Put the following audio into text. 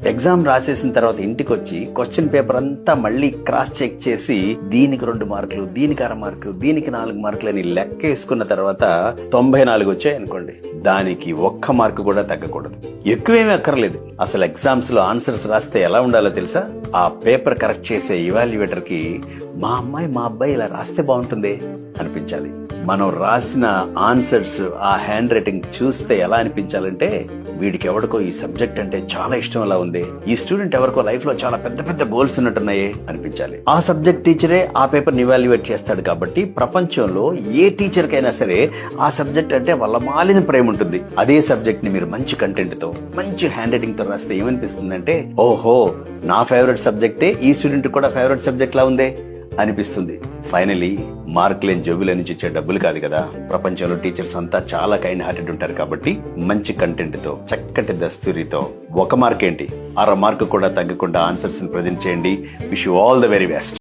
Exam రాసేసిన తర్వాత ఇంటికి వచ్చి క్వశ్చన్ పేపర్ అంతా మళ్ళీ క్రాస్ చెక్ చేసి దీనికి 2 మార్కులు, దీనికి 1/2 మార్కు, దీనికి 4 మార్కులు అని లెక్క వేసుకున్న తర్వాత 94 వచ్చాయి అనుకోండి, దానికి 1 మార్కు కూడా తగ్గకూడదు. ఎక్కువేమీ అక్కర్లేదు. అసలు ఎగ్జామ్స్ లో ఆన్సర్స్ రాస్తే ఎలా ఉండాలో తెలుసా? ఆ పేపర్ కరెక్ట్ చేసే ఇవాల్యుయేటర్ కి మా అమ్మాయి మా అబ్బాయి ఇలా రాస్తే బాగుంటుంది అనిపించాలి. మనం రాసిన ఆన్సర్స్, ఆ హ్యాండ్ రైటింగ్ చూస్తే ఎలా అనిపించాలంటే, వీడికి ఎవరికో ఈ సబ్జెక్ట్ అంటే చాలా ఇష్టం అలా ఉంది, ఈ స్టూడెంట్ ఎవరికో లైఫ్ లో చాలా పెద్ద పెద్ద గోల్స్ ఉన్నట్టున్నాయే అనిపించాలి. ఆ సబ్జెక్ట్ టీచరే ఆ పేపర్ ని ఇవాల్యుయేట్ చేస్తాడు కాబట్టి ప్రపంచంలో ఏ టీచర్ కైనా సరే ఆ సబ్జెక్ట్ అంటే వాళ్ళ మాలిన ప్రేమ ఉంటుంది. అదే సబ్జెక్ట్ ని మీరు మంచి కంటెంట్ తో, మంచి హ్యాండ్ రైటింగ్ తో రాస్తే ఏమనిపిస్తుందంటే, ఓహో నా ఫేవరెట్ సబ్జెక్టే ఈ స్టూడెంట్ కూడా ఫేవరెట్ సబ్జెక్ట్ లా ఉందే అనిపిస్తుంది. ఫైనలీ మార్కులేని జబ్బుల నుంచి ఇచ్చే డబ్బులు కాదు కదా. ప్రపంచంలో టీచర్స్ అంతా చాలా కైండ్ హార్టెడ్ ఉంటారు కాబట్టి మంచి కంటెంట్ తో, చక్కటి దస్తూరితో 1 మార్క్ ఏంటి 1/2 మార్కు కూడా తగ్గకుండా ఆన్సర్స్ ని ప్రజెంట్ చేయండి. Wish you all the very best.